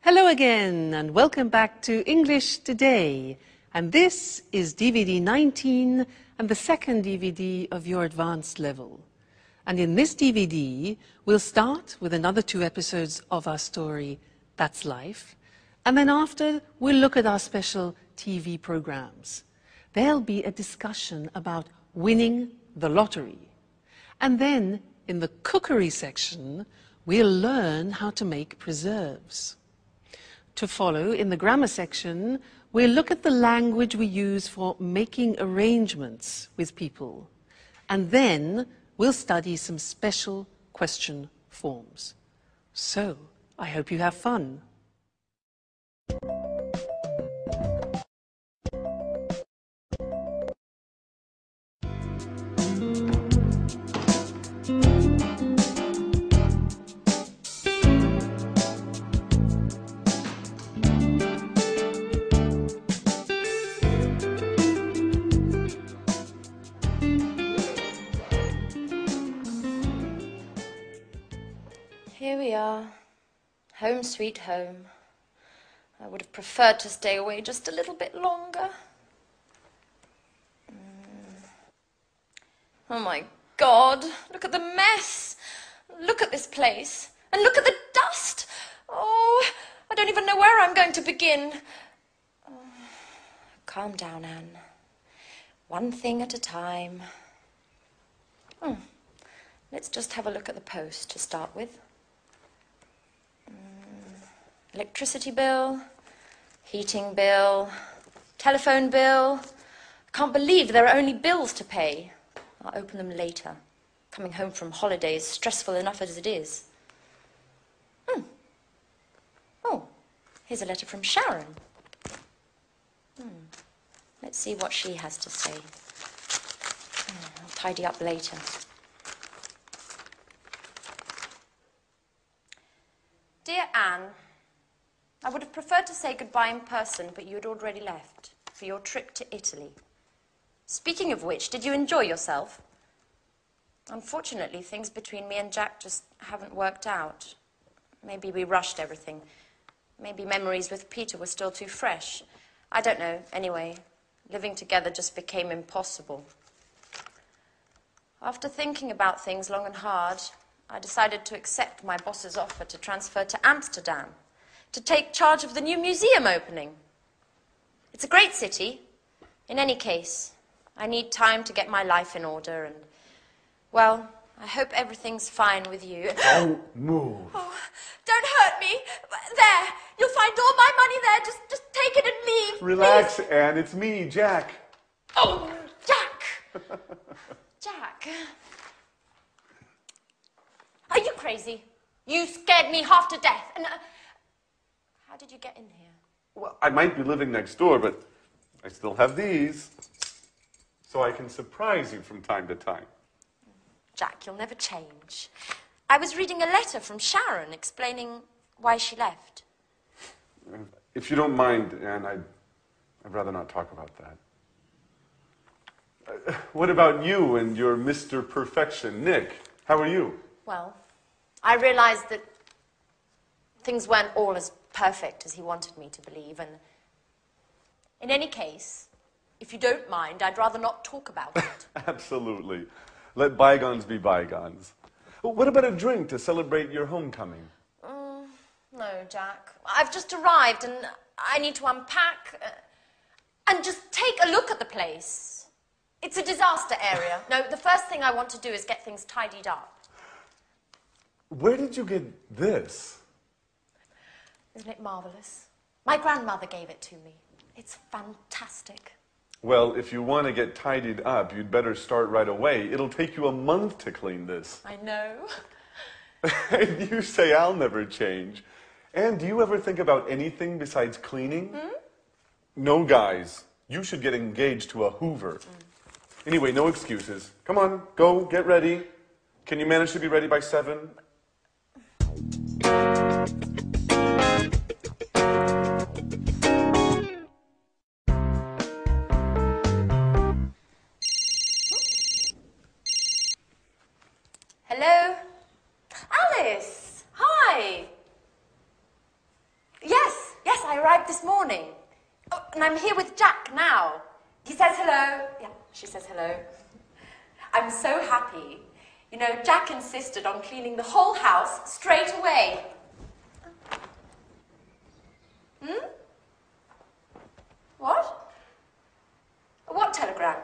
Hello again and welcome back to English Today. And this is DVD 19 and the second DVD of your advanced level. And in this DVD, we'll start with another 2 episodes of our story, That's Life. And then after, we'll look at our special TV programs. There'll be a discussion about winning the lottery. And then, in the cookery section, we'll learn how to make preserves. To follow, in the grammar section, we'll look at the language we use for making arrangements with people. And then we'll study some special question forms. So, I hope you have fun. Here we are, home sweet home. I would have preferred to stay away just a little bit longer. Oh my God, look at the mess. Look at this place, and look at the dust. Oh, I don't even know where I'm going to begin. Oh, calm down, Anne. One thing at a time. Let's just have a look at the post to start with. Electricity bill, heating bill, telephone bill. I can't believe there are only bills to pay. I'll open them later. Coming home from holidays, stressful enough as it is. Oh, here's a letter from Sharon. Let's see what she has to say. I'll tidy up later. Dear Anne, I would have preferred to say goodbye in person, but you had already left for your trip to Italy. Speaking of which, did you enjoy yourself? Unfortunately, things between me and Jack just haven't worked out. Maybe we rushed everything. Maybe memories with Peter were still too fresh. I don't know. Anyway, living together just became impossible. After thinking about things long and hard, I decided to accept my boss's offer to transfer to Amsterdam, to take charge of the new museum opening. It's a great city. In any case, I need time to get my life in order and, well, I hope everything's fine with you. Don't move. Oh, don't hurt me. There, you'll find all my money there. Just take it and leave. Relax, please. Anne. It's me, Jack. Oh, Jack. Jack. Are you crazy? You scared me half to death. And how did you get in here? Well, I might be living next door, but I still have these. So I can surprise you from time to time. Jack, you'll never change. I was reading a letter from Sharon explaining why she left. If you don't mind, Anne, I'd rather not talk about that. What about you and your Mr. Perfection, Nick? How are you? Well, I realized that things weren't all as perfect as he wanted me to believe, and in any case, if you don't mind, I'd rather not talk about it. Absolutely. Let bygones be bygones. What about a drink to celebrate your homecoming? No, Jack. I've just arrived and I need to unpack and just take a look at the place. It's a disaster area. No, the first thing I want to do is get things tidied up. Where did you get this? Isn't it marvelous? My grandmother gave it to me. It's fantastic. Well, if you want to get tidied up, you'd better start right away. It'll take you a month to clean this. I know. And you say I'll never change. And do you ever think about anything besides cleaning? No, guys. You should get engaged to a Hoover. Anyway, no excuses. Come on, go, get ready. Can you manage to be ready by 7? Hello? Alice! Hi! Yes, And I'm here with Jack now. He says hello. Yeah, she says hello. I'm so happy. You know, Jack insisted on cleaning the whole house straight away. What? What telegram?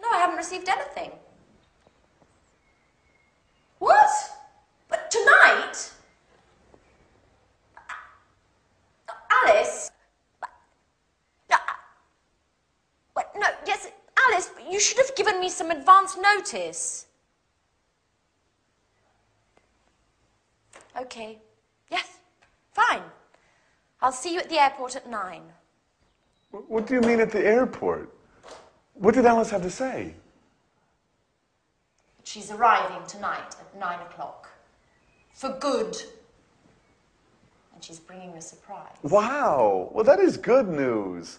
No, I haven't received anything. What? But tonight? Alice? What? No, yes, Alice, but you should have given me some advance notice. Okay. Yes, fine. I'll see you at the airport at 9. What do you mean at the airport? What did Alice have to say? She's arriving tonight at 9 o'clock. For good. And she's bringing a surprise. Wow. Well, that is good news.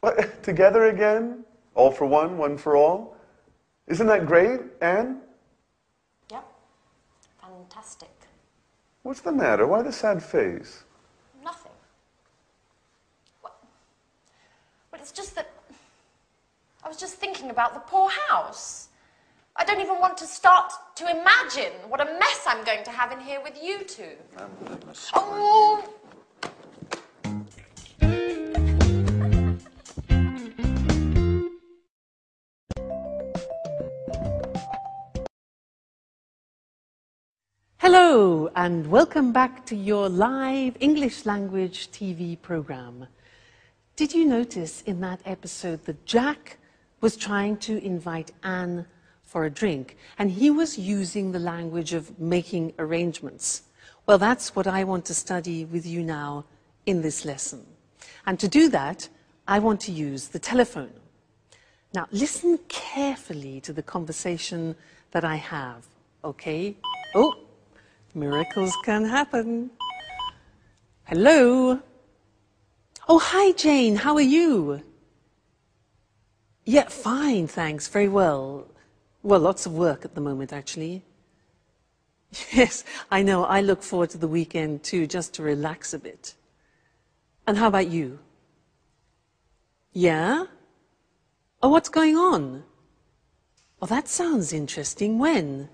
What, together again? All for one for all? Isn't that great, Anne? Yep. Fantastic. What's the matter? Why the sad face? Nothing. Well, it's just that I was just thinking about the poor house. I don't even want to start to imagine what a mess I'm going to have in here with you two. Oh! Hello, and welcome back to your live English language TV program. Did you notice in that episode that Jack was trying to invite Anne for a drink, and he was using the language of making arrangements? Well, that's what I want to study with you now in this lesson. And to do that, I want to use the telephone. Now, listen carefully to the conversation that I have, okay? Oh, miracles can happen. Hello? Oh, hi, Jane. How are you? Yeah, fine, thanks. Very well. Well, lots of work at the moment, actually. Yes, I know. I look forward to the weekend, too, just to relax a bit. And how about you? Yeah? Oh, what's going on? Oh, that sounds interesting. When?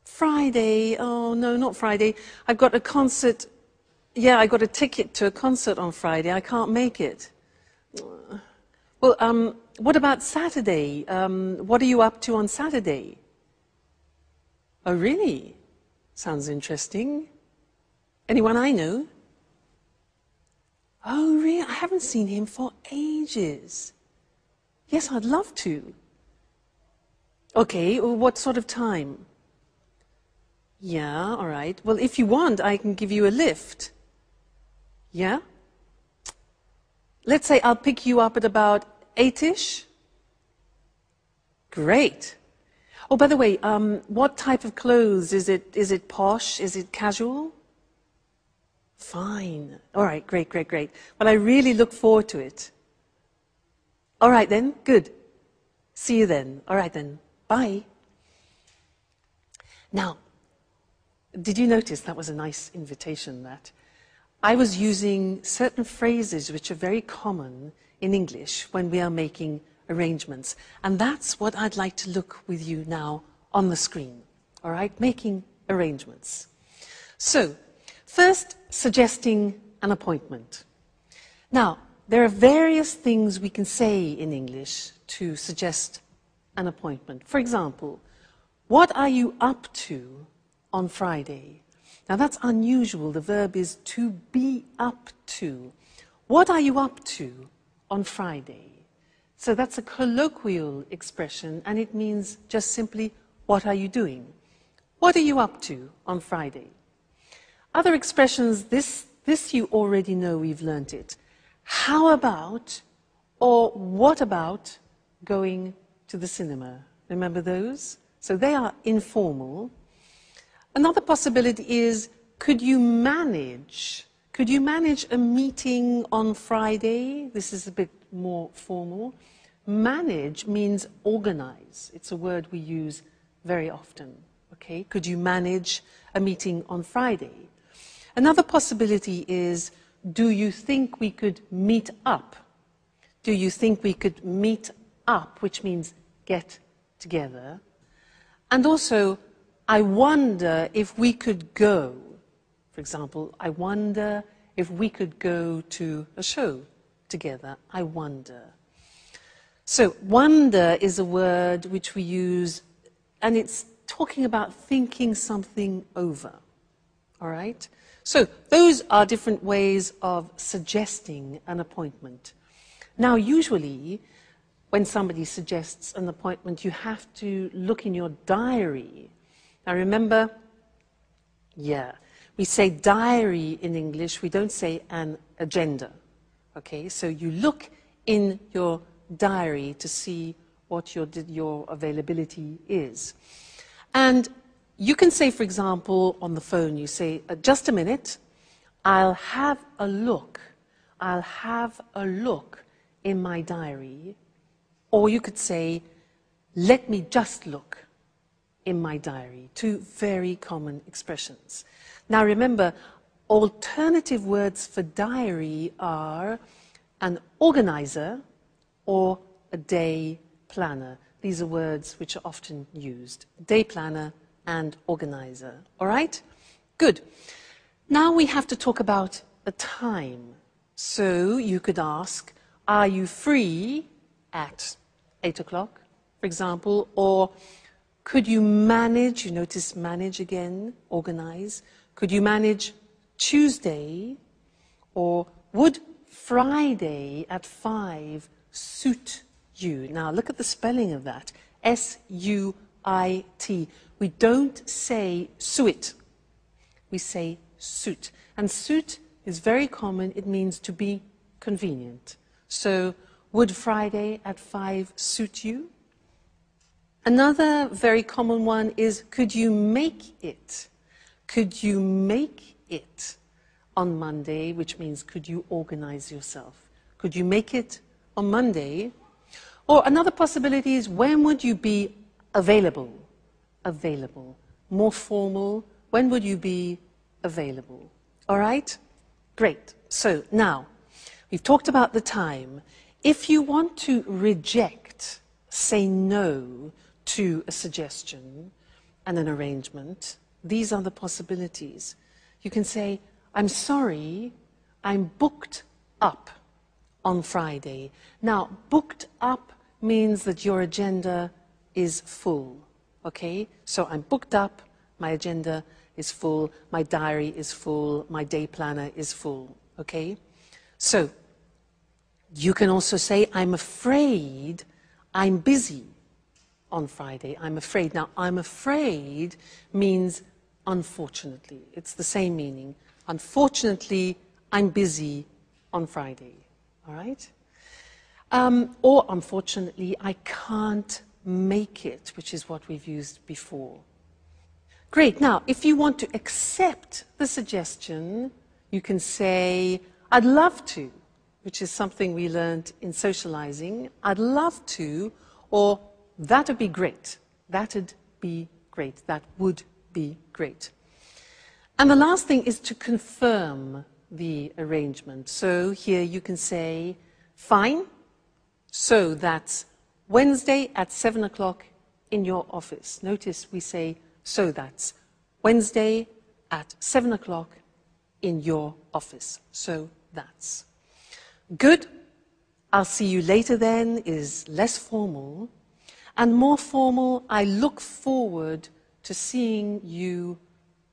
Friday. Oh, no, not Friday. I've got a concert. Yeah, I got a ticket to a concert on Friday. I can't make it. Well, what about Saturday? What are you up to on Saturday? Oh, really? Sounds interesting. Anyone I know? Oh, really? I haven't seen him for ages. Yes, I'd love to. Okay, well, what sort of time? Yeah, all right. Well, if you want, I can give you a lift. Yeah? Let's say I'll pick you up at about 8-ish. Great. Oh, by the way, what type of clothes? Is it posh? Is it casual? Fine. All right, great, great, great. Well, I really look forward to it. All right then, good. See you then. All right then. Bye. Now, did you notice that was a nice invitation, that? I was using certain phrases which are very common in English when we are making arrangements. And that's what I'd like to look with you now on the screen. All right? Making arrangements. So, first, suggesting an appointment. Now, there are various things we can say in English to suggest an appointment. For example, what are you up to on Friday? Now that's unusual. The verb is to be up to. What are you up to on Friday? So that's a colloquial expression, and it means just simply, what are you doing? What are you up to on Friday? Other expressions, this you already know, we've learnt it. How about, or what about going to the cinema? Remember those? So they are informal. Another possibility is, could you manage a meeting on Friday? This is a bit more formal. Manage means organize. It's a word we use very often. Okay? Could you manage a meeting on Friday? Another possibility is, do you think we could meet up? Do you think we could meet up, which means get together? And also, I wonder if we could go. For example, I wonder if we could go to a show together. I wonder. So, wonder is a word which we use, and it's talking about thinking something over. All right? So, those are different ways of suggesting an appointment. Now, usually, when somebody suggests an appointment, you have to look in your diary. Now, remember, we say diary in English, we don't say an agenda. Okay, so you look in your diary to see what your availability is. And you can say, for example, on the phone, you say, just a minute, I'll have a look. I'll have a look in my diary. Or you could say, let me just look in my diary. Two very common expressions. Now remember, alternative words for diary are an organizer or a day planner. These are words which are often used. Day planner and organizer. All right? Good. Now we have to talk about a time. So you could ask, are you free at 8 o'clock, for example? Or could you manage, you notice manage again, organize. Could you manage Tuesday? Or would Friday at 5 suit you? Now look at the spelling of that. S-U-I-T. We don't say suit. We say suit. And suit is very common. It means to be convenient. So, would Friday at 5 suit you? Another very common one is, could you make it? Could you make it on Monday, which means could you organize yourself? Could you make it on Monday? Or another possibility is, when would you be available? Available. More formal, when would you be available? All right? Great. So now, we've talked about the time. If you want to reject, say no to a suggestion and an arrangement, these are the possibilities. You can say, I'm sorry, I'm booked up on Friday. Now, booked up means that your agenda is full, okay? So I'm booked up, my agenda is full, my diary is full, my day planner is full, okay? So, you can also say, I'm afraid I'm busy on Friday. I'm afraid. Now, I'm afraid means unfortunately. It's the same meaning. Unfortunately, I'm busy on Friday. All right? Or unfortunately, I can't make it, which is what we've used before. Great. Now, if you want to accept the suggestion, you can say, I'd love to, which is something we learned in socializing. I'd love to, or that'd be great. That'd be great. That would be great. And the last thing is to confirm the arrangement. So here you can say, fine, so that's Wednesday at 7 o'clock in your office. Notice we say, so that's Wednesday at 7 o'clock in your office. So that's. Good. I'll see you later then is less formal. And more formal, I look forward to seeing you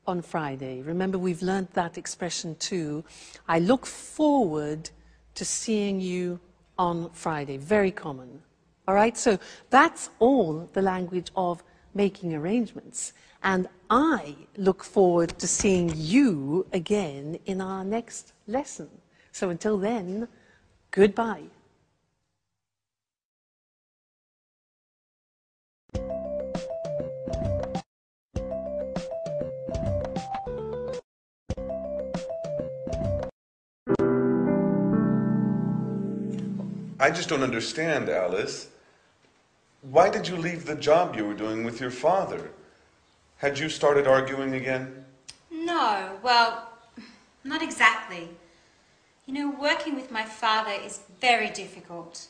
on Friday. Remember, we've learned that expression too. I look forward to seeing you on Friday. Very common. All right, so that's all the language of making arrangements. And I look forward to seeing you again in our next lesson. So until then, goodbye. I just don't understand, Alice. Why did you leave the job you were doing with your father? Had you started arguing again? No, well, Not exactly. You know, working with my father is very difficult.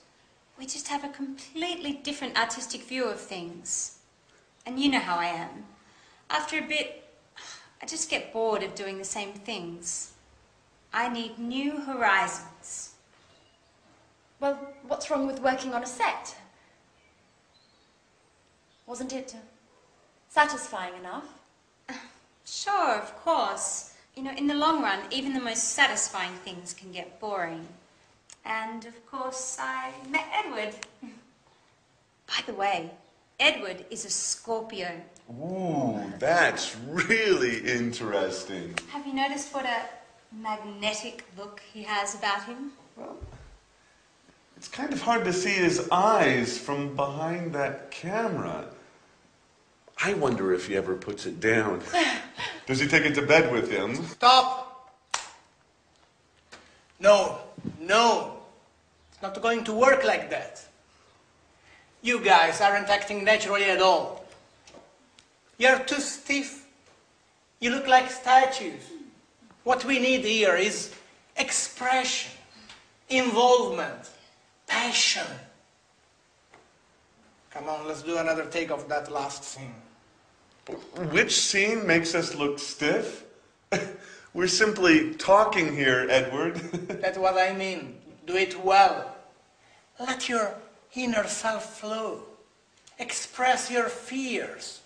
We just have a completely different artistic view of things. And you know how I am. After a bit, I just get bored of doing the same things. I need new horizons. Well, what's wrong with working on a set? Wasn't it satisfying enough? Sure, of course. You know, in the long run, even the most satisfying things can get boring. And, of course, I met Edward. By the way, Edward is a Scorpio. Ooh, that's really interesting. Have you noticed what a magnetic look he has about him? Well, it's kind of hard to see his eyes from behind that camera. I wonder if he ever puts it down. Does he take it to bed with him? Stop! No, no. It's not going to work like that. You guys aren't acting naturally at all. You're too stiff. You look like statues. What we need here is expression, involvement, passion. Come on, let's do another take of that last scene. Which scene makes us look stiff? We're simply talking here, Edward. That's what I mean. Do it well. Let your inner self flow. Express your fears,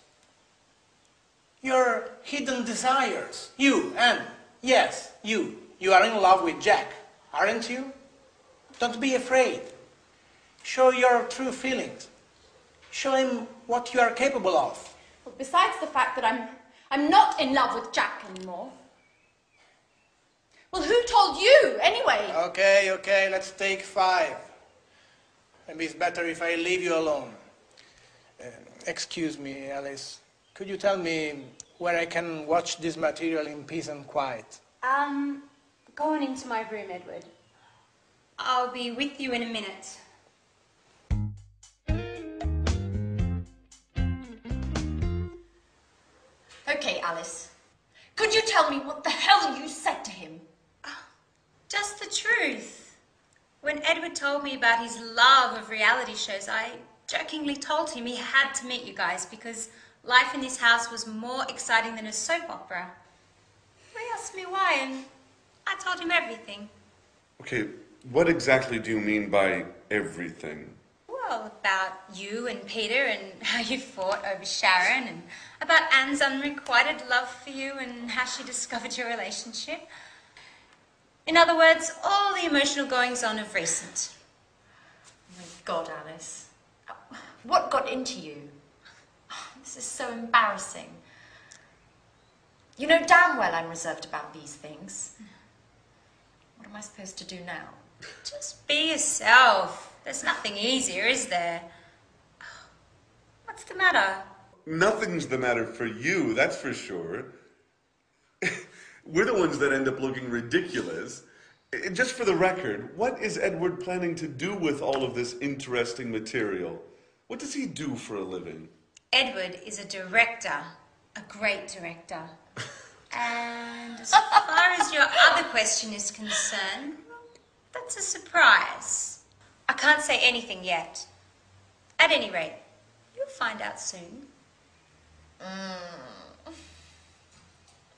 your hidden desires. You, and yes, you are in love with Jack, aren't you? Don't be afraid. Show your true feelings. Show him what you are capable of. Well, besides the fact that I'm not in love with Jack anymore. Well, who told you, anyway? Okay, let's take 5. Maybe it's better if I leave you alone. Excuse me, Alice. Could you tell me where I can watch this material in peace and quiet? Go on into my room, Edward. I'll be with you in a minute. Okay, Alice. Could you tell me what the hell you said to him? Just the truth. When Edward told me about his love of reality shows, I jokingly told him he had to meet you guys because life in this house was more exciting than a soap opera. He asked me why, and I told him everything. Okay, what exactly do you mean by everything? Well, about you and Peter and how you fought over Sharon, and about Anne's unrequited love for you and how she discovered your relationship. In other words, all the emotional goings-on of recent. Oh my God, Alice. What got into you? This is so embarrassing. You know damn well I'm reserved about these things. What am I supposed to do now? Just be yourself. There's nothing easier, is there? What's the matter? Nothing's the matter for you, that's for sure. We're the ones that end up looking ridiculous. Just for the record, what is Edward planning to do with all of this interesting material? What does he do for a living? Edward is a director, a great director. And as far as your other question is concerned, that's a surprise. I can't say anything yet. At any rate, you'll find out soon.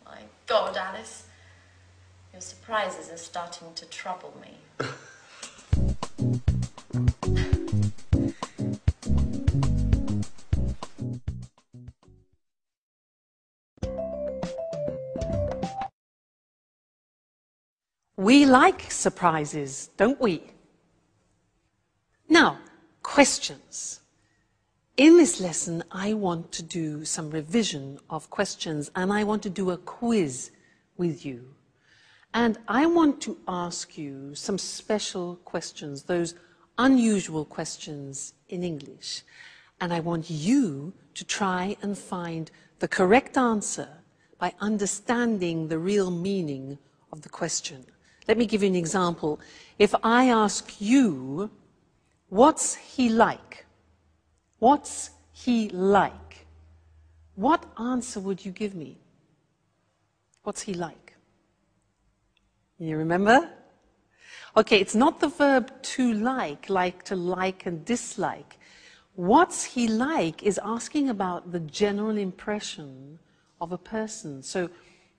My God, Alice. Your surprises are starting to trouble me. We like surprises, don't we? Now, questions. In this lesson, I want to do some revision of questions, and I want to do a quiz with you. And I want to ask you some special questions, those unusual questions in English. And I want you to try and find the correct answer by understanding the real meaning of the question. Let me give you an example. If I ask you, what's he like? What's he like? What answer would you give me? What's he like? You remember? Okay, it's not the verb to like and dislike. What's he like is asking about the general impression of a person. So,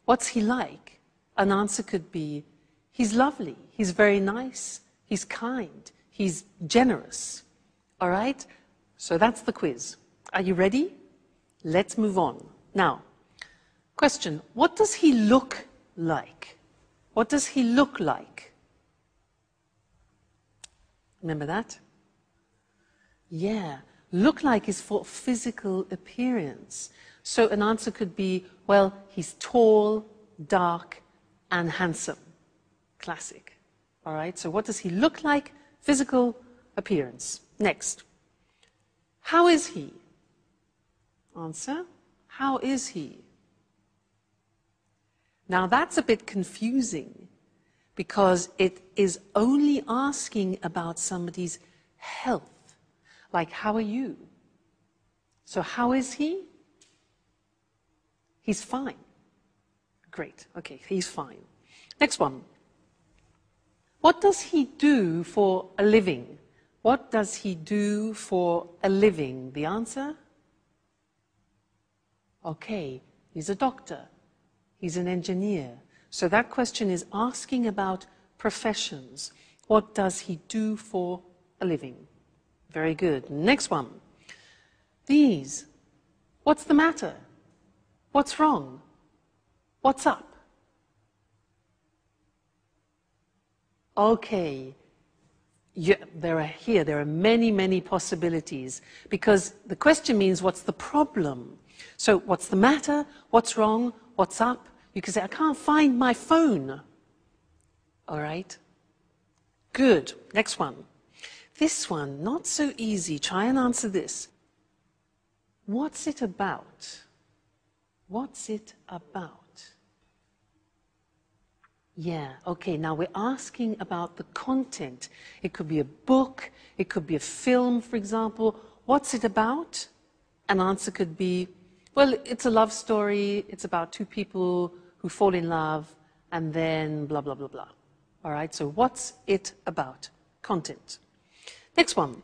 what's he like? An answer could be, he's lovely, he's very nice, he's kind, he's generous. All right? So that's the quiz. Are you ready? Let's move on. Now, question, what does he look like? What does he look like? Remember that? Yeah, look like is for physical appearance. So an answer could be, well, he's tall, dark, and handsome. Classic. All right, so what does he look like? Physical appearance. Next. How is he? Answer, how is he? Now that's a bit confusing because it is only asking about somebody's health. Like, how are you? So how is he? He's fine. Great, okay, he's fine. Next one. What does he do for a living? What does he do for a living? The answer? Okay, he's a doctor. He's an engineer. So that question is asking about professions. What does he do for a living? Very good. Next one. These. What's the matter? What's wrong? What's up? Okay. Yeah, there are many, many possibilities because the question means what's the problem? So what's the matter? What's wrong? What's up? You can say, I can't find my phone. All right? Good. Next one. This one, not so easy. Try and answer this. What's it about? What's it about? Yeah, okay, now we're asking about the content. It could be a book, it could be a film, for example. What's it about? An answer could be, well, it's a love story, it's about two people who fall in love, and then blah, blah, blah, blah. All right, so what's it about? Content. Next one.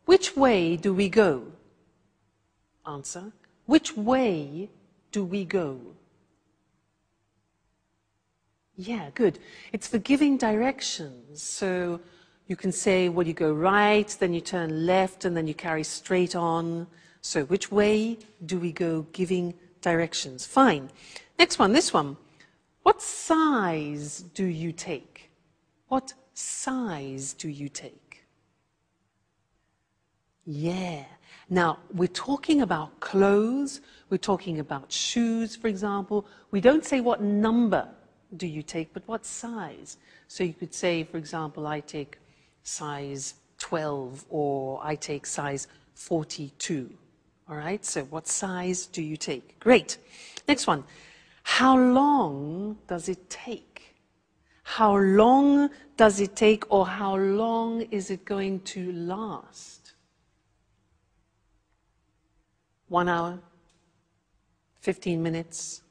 Which way do we go? Answer. Which way do we go? Yeah, good. It's for giving directions. So you can say, well, you go right, then you turn left, and then you carry straight on. So which way do we go? Giving directions. Fine. Next one, this one. What size do you take? What size do you take? Yeah. Now, we're talking about clothes. We're talking about shoes, for example. We don't say what number do you take, but what size? So you could say, for example, I take size 12 or I take size 42. All right, so what size do you take? Great. Next one. How long does it take? How long does it take, or how long is it going to last? 1 hour? 15 minutes?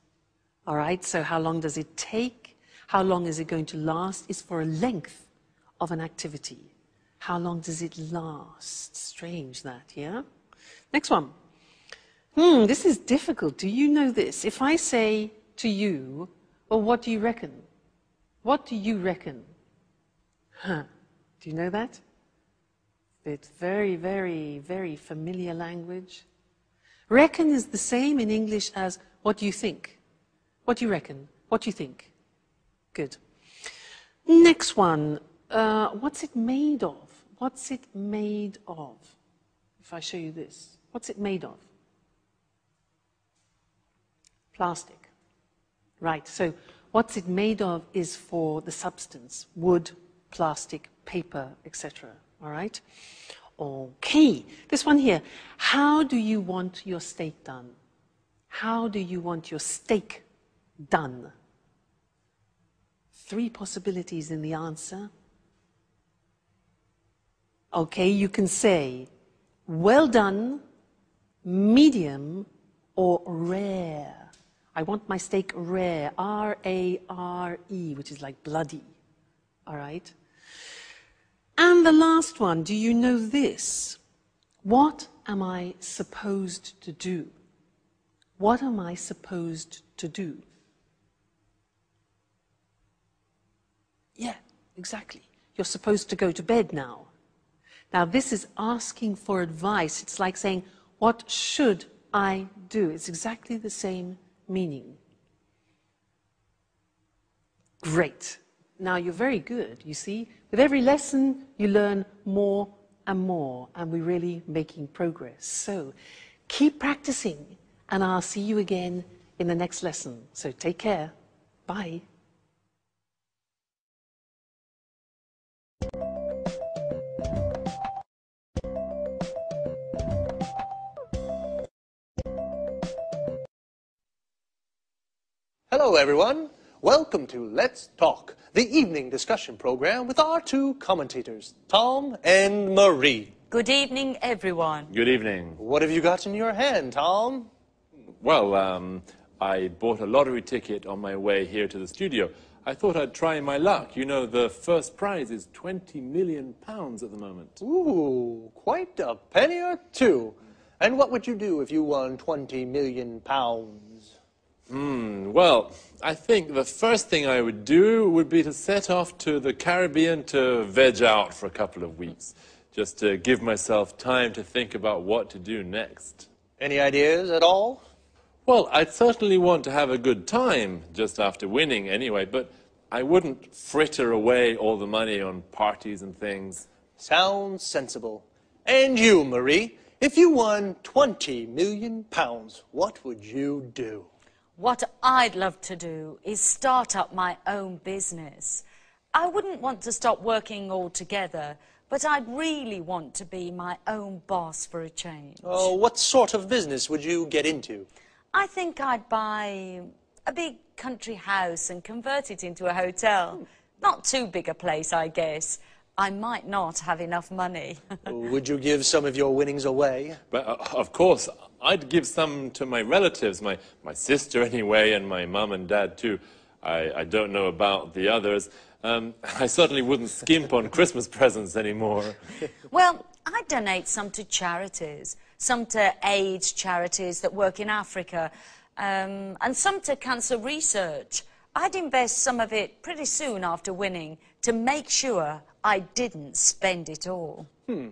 All right, so how long does it take? How long is it going to last? Is for a length of an activity. How long does it last? Strange that, yeah? Next one. This is difficult. Do you know this? If I say to you, well, what do you reckon? What do you reckon? Huh. Do you know that? It's very, very, very familiar language. Reckon is the same in English as what do you think? What do you reckon? What do you think? Good. Next one. What's it made of? What's it made of? If I show you this. What's it made of? Plastic. Right. So what's it made of is for the substance. Wood, plastic, paper, etc. All right? Okay. This one here. How do you want your steak done? How do you want your steak done? 3 possibilities in the answer. Okay, you can say well done, medium, or rare. I want my steak rare, R-A-R-E, which is like bloody. All right? And the last one, do you know this? What am I supposed to do? What am I supposed to do? Yeah, exactly. You're supposed to go to bed now. Now, this is asking for advice. It's like saying, what should I do? It's exactly the same meaning. Great. Now, you're very good, you see. With every lesson, you learn more and more, and we're really making progress. So, keep practicing, and I'll see you again in the next lesson. So, take care. Bye. Hello, everyone. Welcome to Let's Talk, the evening discussion program with our two commentators, Tom and Marie. Good evening, everyone. Good evening. What have you got in your hand, Tom? Well, I bought a lottery ticket on my way here to the studio. I thought I'd try my luck. You know, the first prize is £20 million at the moment. Ooh, quite a penny or two. And what would you do if you won £20 million? Well, I think the first thing I would do would be to set off to the Caribbean to veg out for a couple of weeks, just to give myself time to think about what to do next. Any ideas at all? Well, I'd certainly want to have a good time just after winning anyway, but I wouldn't fritter away all the money on parties and things. Sounds sensible. And you, Marie, if you won £20 million, what would you do? What I'd love to do is start up my own business. I wouldn't want to stop working altogether, but I'd really want to be my own boss for a change. Oh, what sort of business would you get into? I think I'd buy a big country house and convert it into a hotel. Not too big a place, I guess. I might not have enough money. Would you give some of your winnings away? But, of course, I'd give some to my relatives, my sister anyway, and my mum and dad too. I don't know about the others. I certainly wouldn't skimp on Christmas presents anymore. Well, I'd donate some to charities, some to AIDS charities that work in Africa, and some to cancer research. I'd invest some of it pretty soon after winning to make sure I didn't spend it all. Do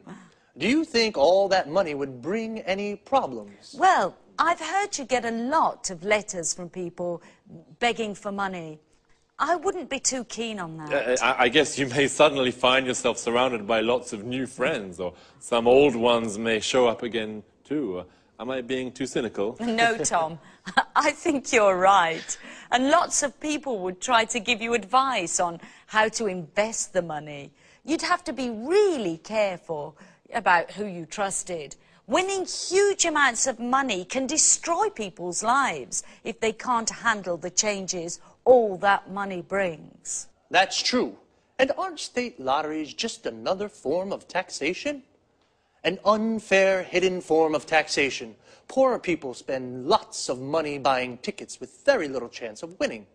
you think all that money would bring any problems? Well, I've heard you get a lot of letters from people begging for money. I wouldn't be too keen on that. I guess you may suddenly find yourself surrounded by lots of new friends, or some old ones may show up again too. Am I being too cynical? No, Tom. I think you're right. And lots of people would try to give you advice on how to invest the money. You'd have to be really careful about who you trusted. Winning huge amounts of money can destroy people's lives if they can't handle the changes all that money brings. That's true. And aren't state lotteries just another form of taxation? An unfair, hidden form of taxation. Poorer people spend lots of money buying tickets with very little chance of winning.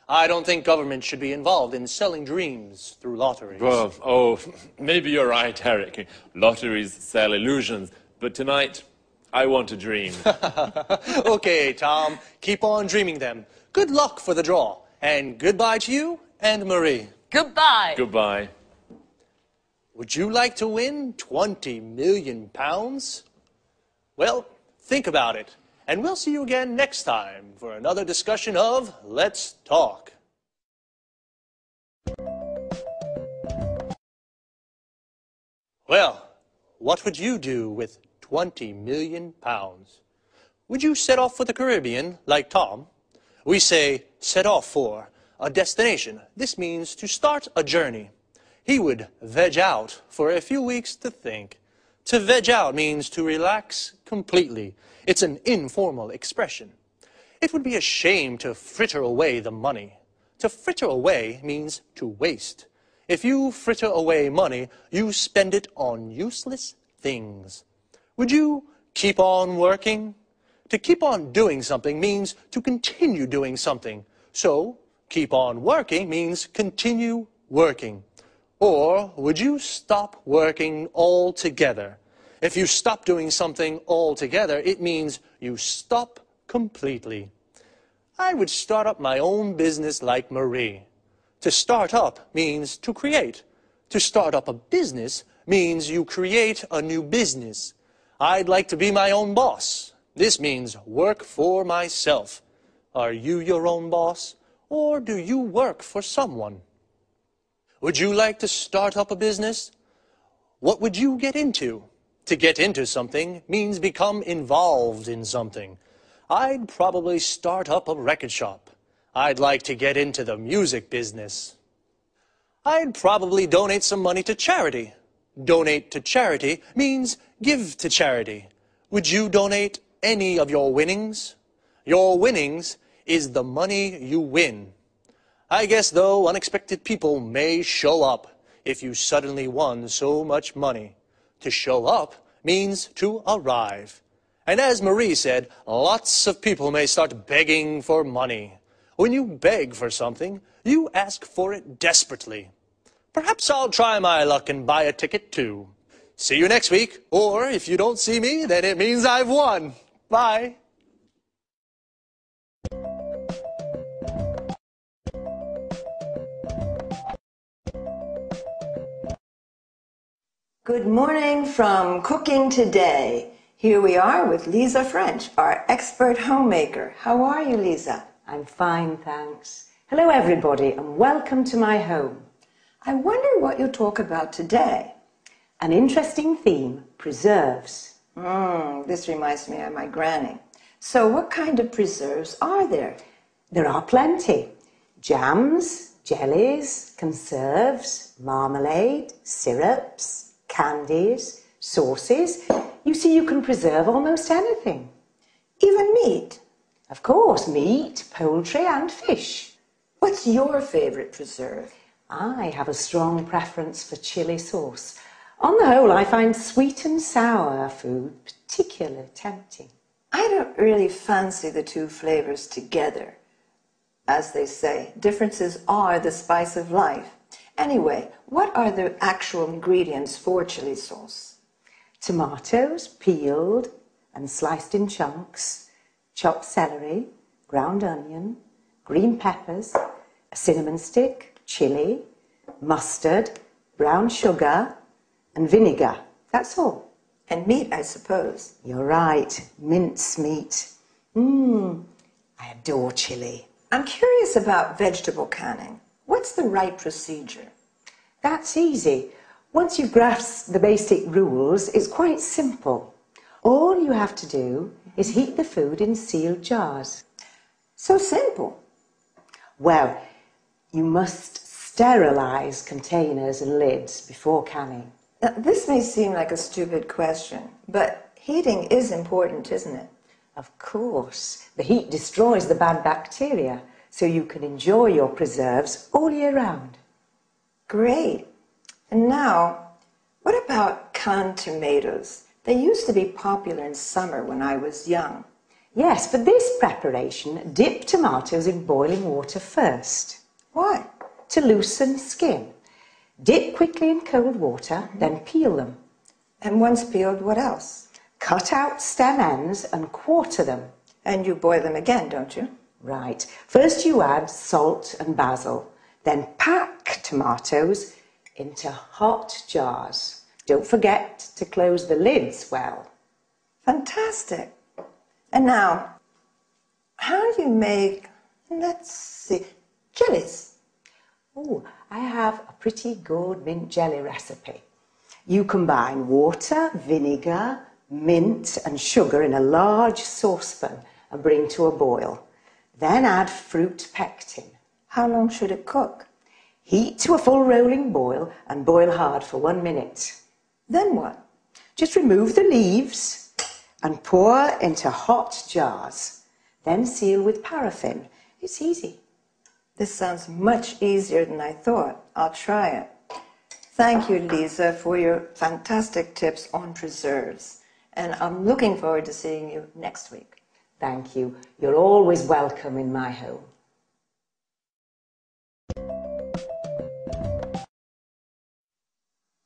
I don't think government should be involved in selling dreams through lotteries. Well, maybe you're right, Eric. Lotteries sell illusions. But tonight, I want to dream. Okay, Tom, keep on dreaming them. Good luck for the draw. And goodbye to you and Marie. Goodbye. Goodbye. Would you like to win £20 million? Well, think about it. And we'll see you again next time for another discussion of Let's Talk. Well, what would you do with £20 million? Would you set off for the Caribbean like Tom? We say set off for a destination. This means to start a journey. He would veg out for a few weeks to think. To veg out means to relax completely. It's an informal expression. It would be a shame to fritter away the money. To fritter away means to waste. If you fritter away money, you spend it on useless things. Would you keep on working? To keep on doing something means to continue doing something. So, keep on working means continue working. Or would you stop working altogether? If you stop doing something altogether, it means you stop completely. I would start up my own business like Marie. To start up means to create. To start up a business means you create a new business. I'd like to be my own boss. This means work for myself. Are you your own boss, or do you work for someone? Would you like to start up a business? What would you get into? To get into something means become involved in something. I'd probably start up a record shop. I'd like to get into the music business. I'd probably donate some money to charity. Donate to charity means give to charity. Would you donate any of your winnings? Your winnings is the money you win. I guess, though, unexpected people may show up if you suddenly won so much money. To show up means to arrive. And as Marie said, lots of people may start begging for money. When you beg for something, you ask for it desperately. Perhaps I'll try my luck and buy a ticket too. See you next week, or if you don't see me, then it means I've won. Bye. Good morning from Cooking Today. Here we are with Lisa French, our expert homemaker. How are you, Lisa? I'm fine, thanks. Hello, everybody, and welcome to my home. I wonder what you'll talk about today. An interesting theme, preserves. This reminds me of my granny. So what kind of preserves are there? There are plenty. Jams, jellies, conserves, marmalade, syrups, candies, sauces. You see, you can preserve almost anything. Even meat? Of course, meat, poultry and fish. What's your favorite preserve? I have a strong preference for chili sauce. On the whole, I find sweet and sour food particularly tempting. I don't really fancy the two flavors together. As they say, differences are the spice of life. Anyway, what are the actual ingredients for chili sauce? Tomatoes, peeled and sliced in chunks, chopped celery, ground onion, green peppers, a cinnamon stick, chili, mustard, brown sugar, and vinegar. That's all. And meat, I suppose. You're right, mince meat. I adore chili. I'm curious about vegetable canning. What's the right procedure? That's easy. Once you grasp the basic rules, it's quite simple. All you have to do is heat the food in sealed jars. So simple. Well, you must sterilize containers and lids before canning. Now, this may seem like a stupid question, but heating is important, isn't it? Of course. The heat destroys the bad bacteria, so you can enjoy your preserves all year round. Great. And now, what about canned tomatoes? They used to be popular in summer when I was young. Yes, for this preparation, dip tomatoes in boiling water first. Why? To loosen skin. Dip quickly in cold water, then peel them. And once peeled, what else? Cut out stem ends and quarter them. And you boil them again, don't you? Right. First you add salt and basil. Then pack tomatoes into hot jars. Don't forget to close the lids well. Fantastic. And now, how do you make, let's see, jellies? Oh, I have a pretty good mint jelly recipe. You combine water, vinegar, mint and sugar in a large saucepan and bring to a boil. Then add fruit pectin. How long should it cook? Heat to a full rolling boil and boil hard for 1 minute. Then what? Just remove the leaves and pour into hot jars. Then seal with paraffin. It's easy. This sounds much easier than I thought. I'll try it. Thank you, Lisa, for your fantastic tips on preserves. And I'm looking forward to seeing you next week. thank you. You're always welcome in my home.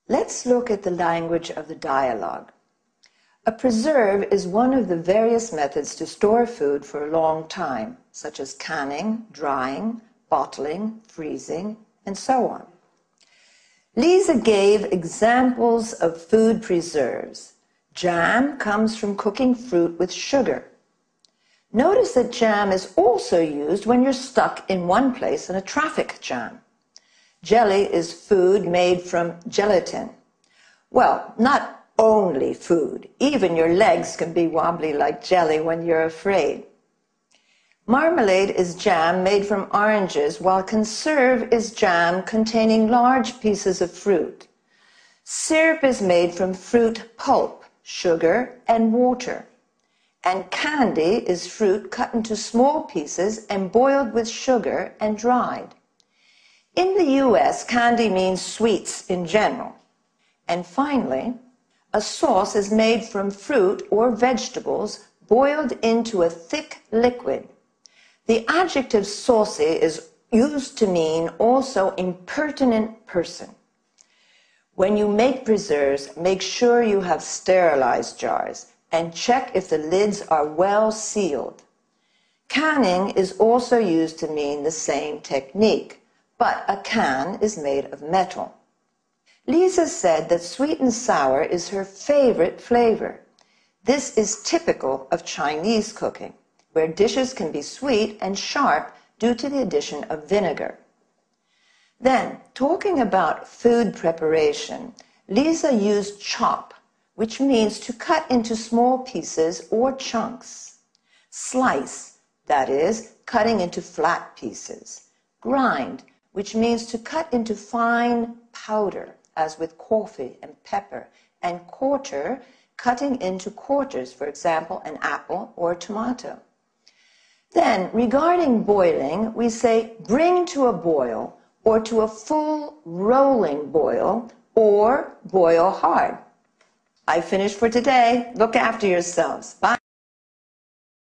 Let's look at the language of the dialogue. A preserve is one of the various methods to store food for a long time, such as canning, drying, bottling, freezing, and so on. Lisa gave examples of food preserves. Jam comes from cooking fruit with sugar. Notice that jam is also used when you're stuck in one place in a traffic jam. Jelly is food made from gelatin. Well, not only food. Even your legs can be wobbly like jelly when you're afraid. Marmalade is jam made from oranges, while conserve is jam containing large pieces of fruit. Syrup is made from fruit pulp, sugar, and water. And candy is fruit cut into small pieces and boiled with sugar and dried. In the US, candy means sweets in general. And finally, a sauce is made from fruit or vegetables boiled into a thick liquid. The adjective saucy is used to mean also impertinent person. When you make preserves, make sure you have sterilized jars and check if the lids are well sealed. Canning is also used to mean the same technique, but a can is made of metal. Lisa said that sweet and sour is her favorite flavor. This is typical of Chinese cooking, where dishes can be sweet and sharp due to the addition of vinegar. Then, talking about food preparation, Lisa used chop, which means to cut into small pieces or chunks. Slice, that is, cutting into flat pieces. Grind, which means to cut into fine powder, as with coffee and pepper. And quarter, cutting into quarters, for example, an apple or a tomato. Then, regarding boiling, we say bring to a boil, or to a full rolling boil, or boil hard. I finished for today. Look after yourselves. Bye.